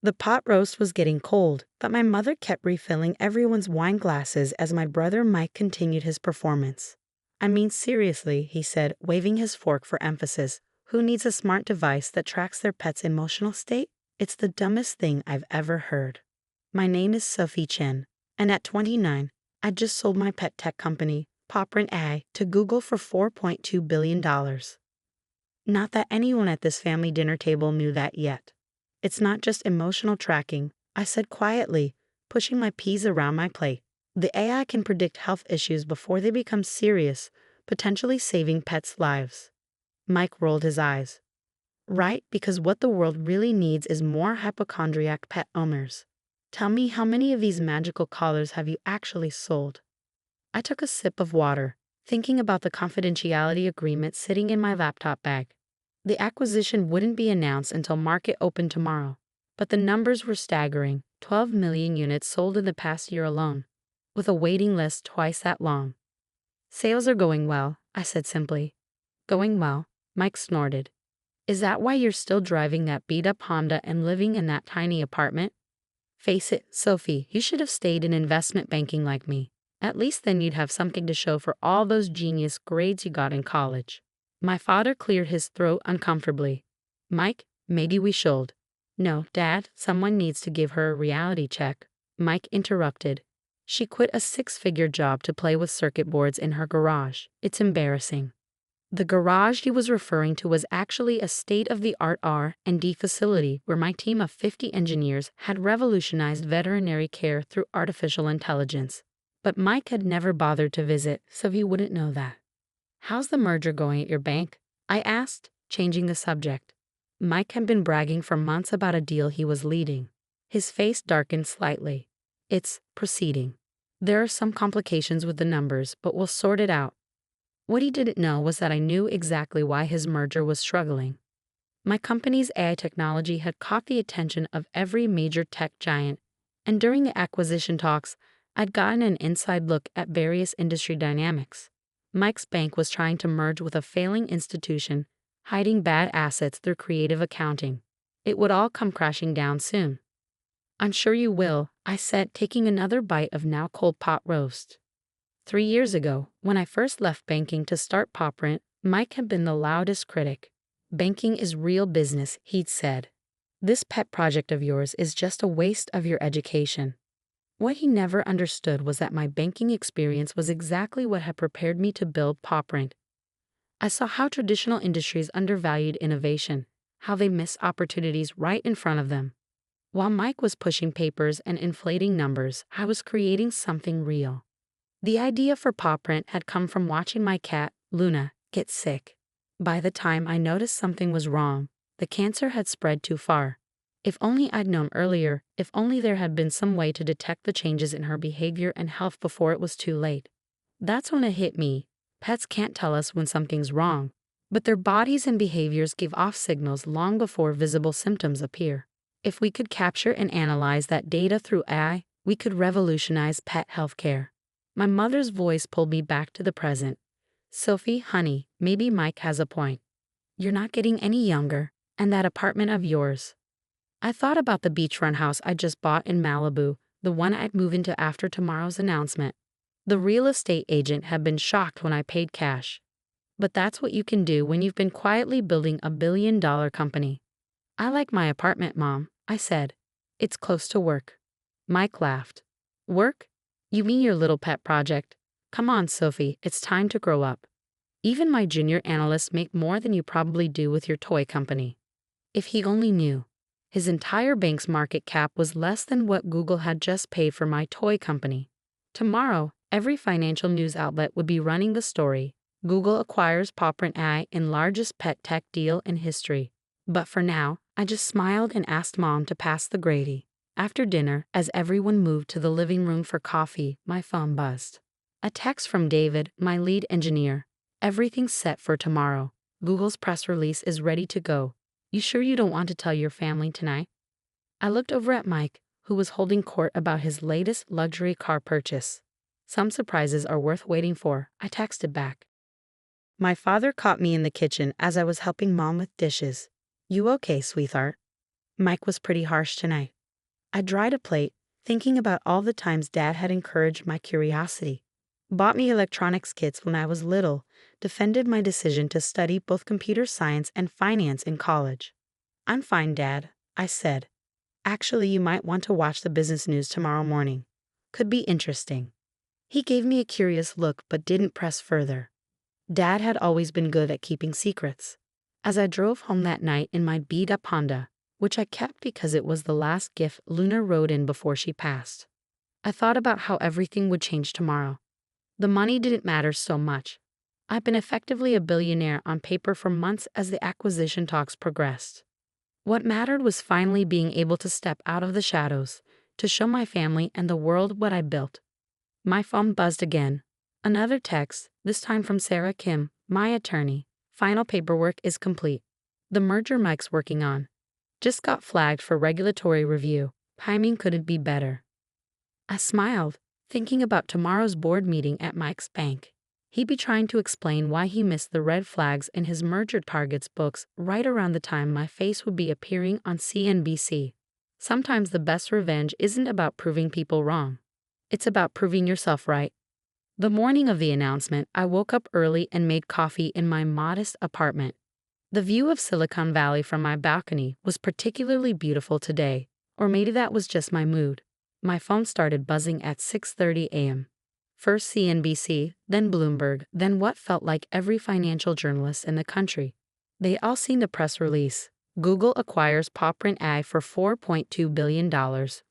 The pot roast was getting cold, but my mother kept refilling everyone's wine glasses as my brother Mike continued his performance. I mean, seriously, he said, waving his fork for emphasis. Who needs a smart device that tracks their pet's emotional state? It's the dumbest thing I've ever heard. My name is Sophie Chen, and at 29, I just sold my pet tech company, Popprint AI, to Google for $4.2 billion. Not that anyone at this family dinner table knew that yet. It's not just emotional tracking, I said quietly, pushing my peas around my plate. The AI can predict health issues before they become serious, potentially saving pets' lives. Mike rolled his eyes. Right, because what the world really needs is more hypochondriac pet owners. Tell me, how many of these magical collars have you actually sold? I took a sip of water, thinking about the confidentiality agreement sitting in my laptop bag. The acquisition wouldn't be announced until market open tomorrow, but the numbers were staggering: 12 million units sold in the past year alone, with a waiting list twice that long. Sales are going well, I said simply. Going well, Mike snorted. Is that why you're still driving that beat-up Honda and living in that tiny apartment? Face it, Sophie, you should have stayed in investment banking like me. At least then you'd have something to show for all those genius grades you got in college. My father cleared his throat uncomfortably. Mike, maybe we should. No, Dad, someone needs to give her a reality check. Mike interrupted. She quit a six-figure job to play with circuit boards in her garage. It's embarrassing. The garage he was referring to was actually a state-of-the-art R&D facility where my team of 50 engineers had revolutionized veterinary care through artificial intelligence. But Mike had never bothered to visit, so he wouldn't know that. How's the merger going at your bank? I asked, changing the subject. Mike had been bragging for months about a deal he was leading. His face darkened slightly. It's proceeding. There are some complications with the numbers, but we'll sort it out. What he didn't know was that I knew exactly why his merger was struggling. My company's AI technology had caught the attention of every major tech giant, and during the acquisition talks, I'd gotten an inside look at various industry dynamics. Mike's bank was trying to merge with a failing institution, hiding bad assets through creative accounting. It would all come crashing down soon. I'm sure you will, I said, taking another bite of now cold pot roast. 3 years ago, when I first left banking to start Popprint, Mike had been the loudest critic. Banking is real business, he'd said. This pet project of yours is just a waste of your education. What he never understood was that my banking experience was exactly what had prepared me to build Popprint. I saw how traditional industries undervalued innovation, how they missed opportunities right in front of them. While Mike was pushing papers and inflating numbers, I was creating something real. The idea for Popprint had come from watching my cat, Luna, get sick. By the time I noticed something was wrong, the cancer had spread too far. If only I'd known earlier, if only there had been some way to detect the changes in her behavior and health before it was too late. That's when it hit me. Pets can't tell us when something's wrong, but their bodies and behaviors give off signals long before visible symptoms appear. If we could capture and analyze that data through AI, we could revolutionize pet healthcare. My mother's voice pulled me back to the present. Sophie, honey, maybe Mike has a point. You're not getting any younger, and that apartment of yours. I thought about the beachfront house I just bought in Malibu, the one I'd move into after tomorrow's announcement. The real estate agent had been shocked when I paid cash. But that's what you can do when you've been quietly building a billion-dollar company. I like my apartment, Mom, I said. It's close to work. Mike laughed. Work? You mean your little pet project? Come on, Sophie, it's time to grow up. Even my junior analysts make more than you probably do with your toy company. If he only knew. His entire bank's market cap was less than what Google had just paid for my toy company. Tomorrow, every financial news outlet would be running the story. Google acquires Popprint AI in largest pet tech deal in history. But for now, I just smiled and asked Mom to pass the gravy. After dinner, as everyone moved to the living room for coffee, my phone buzzed. A text from David, my lead engineer. Everything's set for tomorrow. Google's press release is ready to go. You sure you don't want to tell your family tonight? I looked over at Mike, who was holding court about his latest luxury car purchase. Some surprises are worth waiting for, I texted back. My father caught me in the kitchen as I was helping Mom with dishes. You okay, sweetheart? Mike was pretty harsh tonight. I dried a plate, thinking about all the times Dad had encouraged my curiosity. Bought me electronics kits when I was little, defended my decision to study both computer science and finance in college. "I'm fine, Dad," I said. "Actually, you might want to watch the business news tomorrow morning. Could be interesting." He gave me a curious look but didn't press further. Dad had always been good at keeping secrets. As I drove home that night in my beat-up Honda, which I kept because it was the last gift Luna rode in before she passed, I thought about how everything would change tomorrow. The money didn't matter so much. I'd been effectively a billionaire on paper for months as the acquisition talks progressed. What mattered was finally being able to step out of the shadows, to show my family and the world what I built. My phone buzzed again. Another text, this time from Sarah Kim, my attorney. "Final paperwork is complete. The merger Mike's working on just got flagged for regulatory review. Timing couldn't be better." I smiled, thinking about tomorrow's board meeting at Mike's bank. He'd be trying to explain why he missed the red flags in his merger targets books right around the time my face would be appearing on CNBC. Sometimes the best revenge isn't about proving people wrong. It's about proving yourself right. The morning of the announcement, I woke up early and made coffee in my modest apartment. The view of Silicon Valley from my balcony was particularly beautiful today, or maybe that was just my mood. My phone started buzzing at 6:30 a.m. First CNBC, then Bloomberg, then what felt like every financial journalist in the country. They all seen the press release. Google acquires PawPrint AI for $4.2 billion,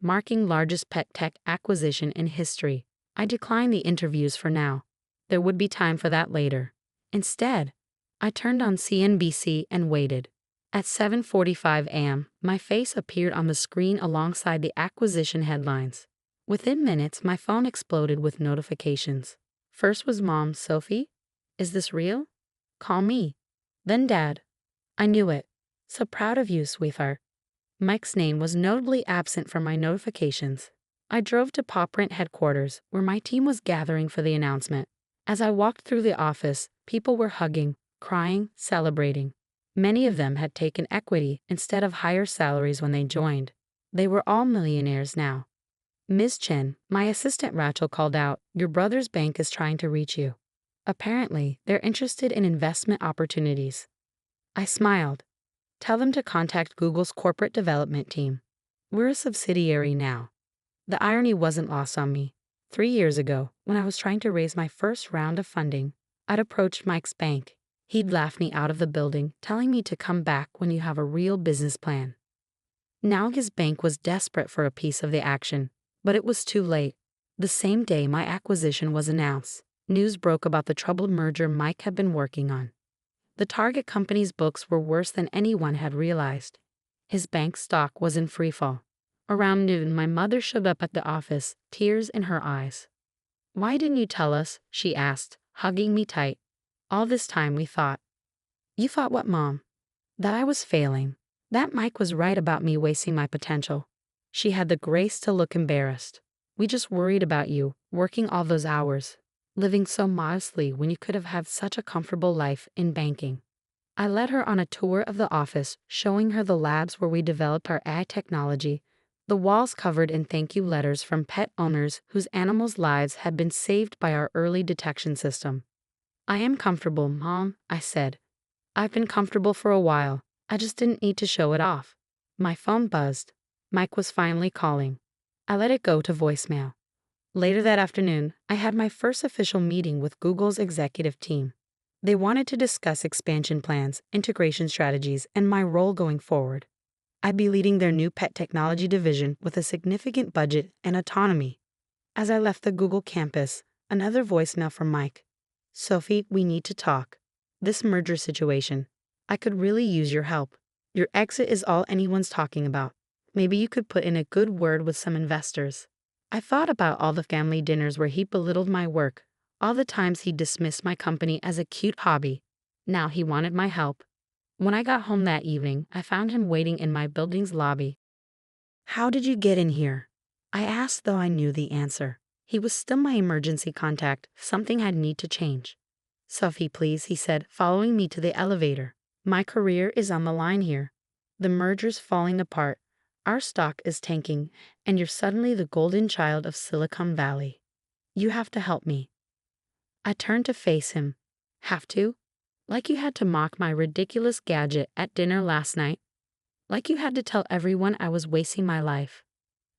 marking largest pet tech acquisition in history. I declined the interviews for now. There would be time for that later. Instead, I turned on CNBC and waited. At 7:45 a.m., my face appeared on the screen alongside the acquisition headlines. Within minutes, my phone exploded with notifications. First was Mom, "Sophie? Is this real? Call me." Then Dad. I knew it. "So proud of you, sweetheart." Mike's name was notably absent from my notifications. I drove to PawPrint headquarters, where my team was gathering for the announcement. As I walked through the office, people were hugging, crying, celebrating. Many of them had taken equity instead of higher salaries when they joined. They were all millionaires now. "Ms. Chen," my assistant Rachel called out, "your brother's bank is trying to reach you. Apparently, they're interested in investment opportunities." I smiled. "Tell them to contact Google's corporate development team. We're a subsidiary now." The irony wasn't lost on me. 3 years ago, when I was trying to raise my first round of funding, I'd approached Mike's bank. He'd laughed me out of the building, telling me to come back when you have a real business plan. Now his bank was desperate for a piece of the action, but it was too late. The same day my acquisition was announced, news broke about the troubled merger Mike had been working on. The target company's books were worse than anyone had realized. His bank stock was in freefall. Around noon, my mother showed up at the office, tears in her eyes. "Why didn't you tell us?" she asked, hugging me tight. "All this time we thought." "You thought what, Mom?" "That I was failing. That Mike was right about me wasting my potential." She had the grace to look embarrassed. "We just worried about you, working all those hours, living so modestly when you could have had such a comfortable life in banking." I led her on a tour of the office, showing her the labs where we developed our AI technology, the walls covered in thank you letters from pet owners whose animals' lives had been saved by our early detection system. "I am comfortable, Mom," I said. "I've been comfortable for a while. I just didn't need to show it off." My phone buzzed. Mike was finally calling. I let it go to voicemail. Later that afternoon, I had my first official meeting with Google's executive team. They wanted to discuss expansion plans, integration strategies, and my role going forward. I'd be leading their new pet technology division with a significant budget and autonomy. As I left the Google campus, another voicemail from Mike. "Sophie, we need to talk. This merger situation. I could really use your help. Your exit is all anyone's talking about. Maybe you could put in a good word with some investors." I thought about all the family dinners where he belittled my work, all the times he dismissed my company as a cute hobby. Now he wanted my help. When I got home that evening, I found him waiting in my building's lobby. "How did you get in here?" I asked, though I knew the answer. He was still my emergency contact. Something had need to change. "Sophie, please," he said, following me to the elevator. "My career is on the line here. The merger's falling apart. Our stock is tanking, and you're suddenly the golden child of Silicon Valley. You have to help me." I turned to face him. "Have to? Like you had to mock my ridiculous gadget at dinner last night? Like you had to tell everyone I was wasting my life?"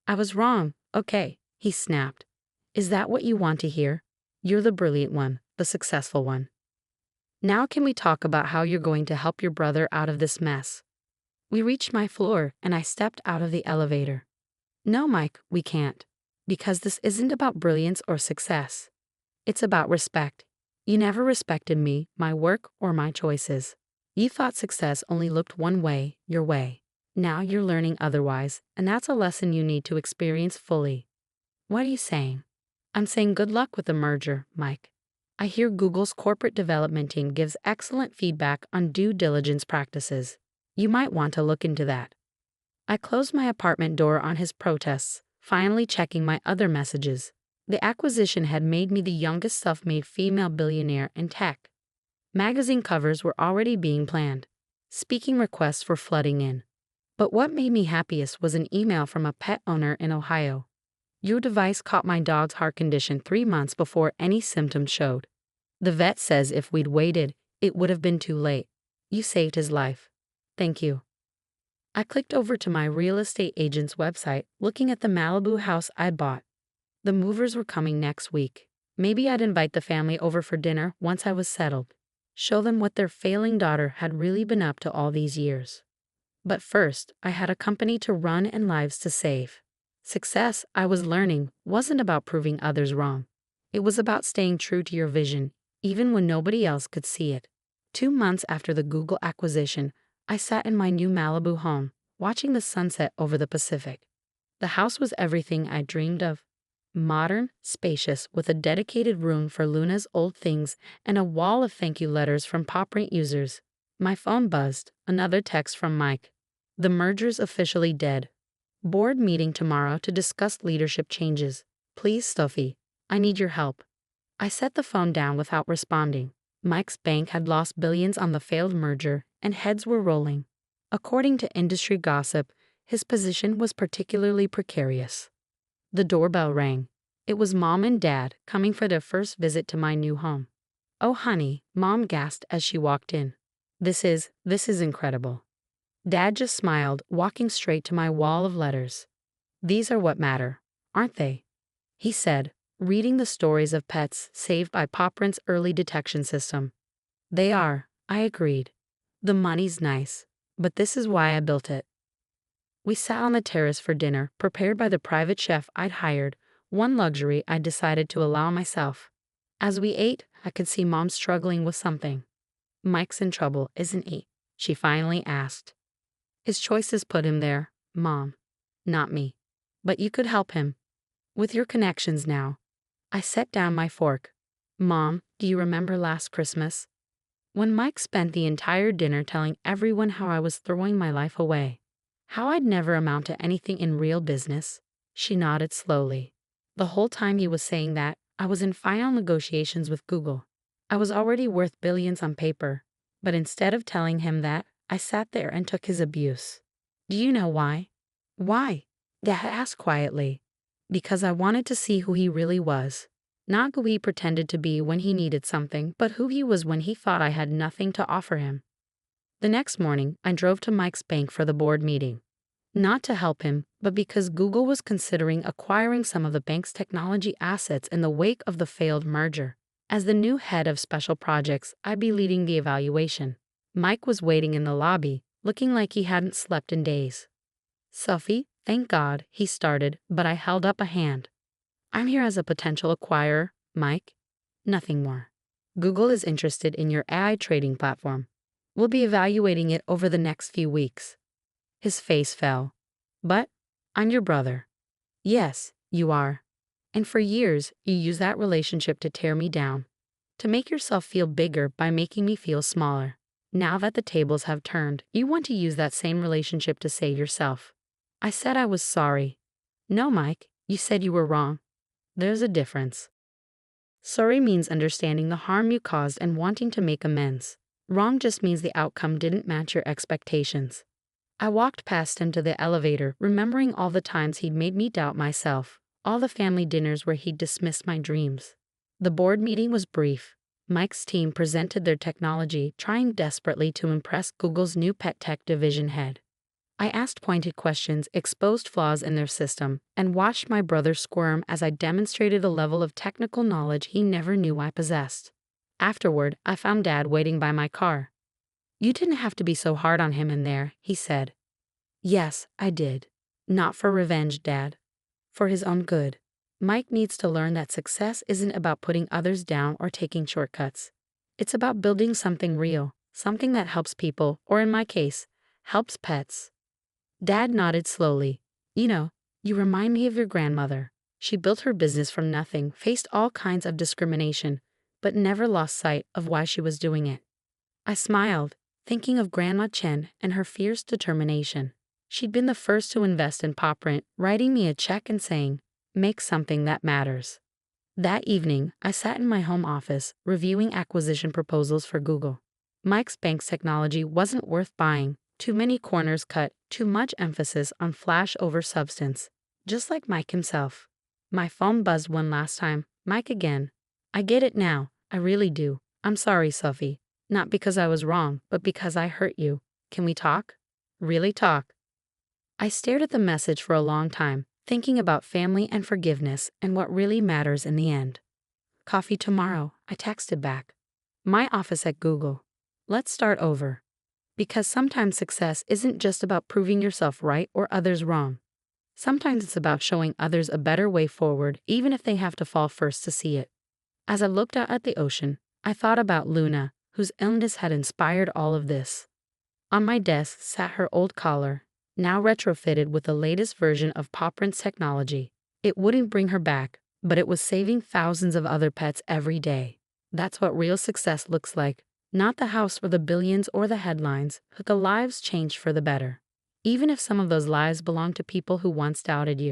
"I was wrong, okay," he snapped. "Is that what you want to hear? You're the brilliant one, the successful one. Now can we talk about how you're going to help your brother out of this mess?" We reached my floor, and I stepped out of the elevator. "No, Mike, we can't. Because this isn't about brilliance or success. It's about respect. You never respected me, my work, or my choices. You thought success only looked one way, your way. Now you're learning otherwise, and that's a lesson you need to experience fully." "What are you saying?" "I'm saying good luck with the merger, Mike. I hear Google's corporate development team gives excellent feedback on due diligence practices. You might want to look into that." I closed my apartment door on his protests, finally checking my other messages. The acquisition had made me the youngest self-made female billionaire in tech. Magazine covers were already being planned. Speaking requests were flooding in. But what made me happiest was an email from a pet owner in Ohio. "Your device caught my dog's heart condition 3 months before any symptoms showed. The vet says if we'd waited, it would have been too late. You saved his life. Thank you." I clicked over to my real estate agent's website, looking at the Malibu house I'd bought. The movers were coming next week. Maybe I'd invite the family over for dinner once I was settled. Show them what their failing daughter had really been up to all these years. But first, I had a company to run and lives to save. Success, I was learning, wasn't about proving others wrong. It was about staying true to your vision, even when nobody else could see it. 2 months after the Google acquisition, I sat in my new Malibu home, watching the sunset over the Pacific. The house was everything I dreamed of. Modern, spacious, with a dedicated room for Luna's old things and a wall of thank you letters from PopRent users. My phone buzzed, another text from Mike. "The merger's officially dead. Board meeting tomorrow to discuss leadership changes. Please, Sophie, I need your help." I set the phone down without responding. Mike's bank had lost billions on the failed merger, and heads were rolling. According to industry gossip, his position was particularly precarious. The doorbell rang. It was Mom and Dad coming for their first visit to my new home. "Oh, honey," Mom gasped as she walked in. This is incredible." Dad just smiled, walking straight to my wall of letters. "These are what matter, aren't they?" he said, reading the stories of pets saved by PopRent's early detection system. "They are," I agreed. "The money's nice, but this is why I built it." We sat on the terrace for dinner, prepared by the private chef I'd hired, one luxury I'd decided to allow myself. As we ate, I could see Mom struggling with something. "Mike's in trouble, isn't he?" she finally asked. "His choices put him there, Mom. Not me. But you could help him. With your connections now." I set down my fork. "Mom, do you remember last Christmas? When Mike spent the entire dinner telling everyone how I was throwing my life away. How I'd never amount to anything in real business?" She nodded slowly. "The whole time he was saying that, I was in final negotiations with Google. I was already worth billions on paper. But instead of telling him that, I sat there and took his abuse. Do you know why?" "Why?" Dad asked quietly. "Because I wanted to see who he really was. Not who he pretended to be when he needed something, but who he was when he thought I had nothing to offer him." The next morning, I drove to Mike's bank for the board meeting. Not to help him, but because Google was considering acquiring some of the bank's technology assets in the wake of the failed merger. As the new head of special projects, I'd be leading the evaluation. Mike was waiting in the lobby, looking like he hadn't slept in days. "Sophie, thank God," he started, but I held up a hand. "I'm here as a potential acquirer, Mike. Nothing more. Google is interested in your AI trading platform. We'll be evaluating it over the next few weeks." His face fell. "But I'm your brother." "Yes, you are. And for years, you used that relationship to tear me down. To make yourself feel bigger by making me feel smaller. Now that the tables have turned, you want to use that same relationship to save yourself." I said I was sorry. "No, Mike, you said you were wrong. There's a difference. Sorry means understanding the harm you caused and wanting to make amends. Wrong just means the outcome didn't match your expectations." I walked past him to the elevator, remembering all the times he'd made me doubt myself, all the family dinners where he'd dismissed my dreams. The board meeting was brief. Mike's team presented their technology, trying desperately to impress Google's new pet tech division head. I asked pointed questions, exposed flaws in their system, and watched my brother squirm as I demonstrated a level of technical knowledge he never knew I possessed. Afterward, I found Dad waiting by my car. "You didn't have to be so hard on him in there," he said. "Yes, I did. Not for revenge, Dad. For his own good. Mike needs to learn that success isn't about putting others down or taking shortcuts. It's about building something real, something that helps people, or in my case, helps pets." Dad nodded slowly. You remind me of your grandmother. She built her business from nothing, faced all kinds of discrimination, but never lost sight of why she was doing it." I smiled, thinking of Grandma Chen and her fierce determination. She'd been the first to invest in PopRent, writing me a check and saying, "Make something that matters." That evening, I sat in my home office, reviewing acquisition proposals for Google. Mike's bank's technology wasn't worth buying. Too many corners cut, too much emphasis on flash over substance. Just like Mike himself. My phone buzzed one last time. Mike again. "I get it now. I really do. I'm sorry, Sophie. Not because I was wrong, but because I hurt you. Can we talk? Really talk?" I stared at the message for a long time, thinking about family and forgiveness and what really matters in the end. "Coffee tomorrow," I texted back. "My office at Google. Let's start over." Because sometimes success isn't just about proving yourself right or others wrong. Sometimes it's about showing others a better way forward, even if they have to fall first to see it. As I looked out at the ocean, I thought about Luna, whose illness had inspired all of this. On my desk sat her old collar, now retrofitted with the latest version of PopRent's technology. It wouldn't bring her back, but it was saving thousands of other pets every day. That's what real success looks like. Not the house or the billions or the headlines, but the lives changed for the better. Even if some of those lives belong to people who once doubted you.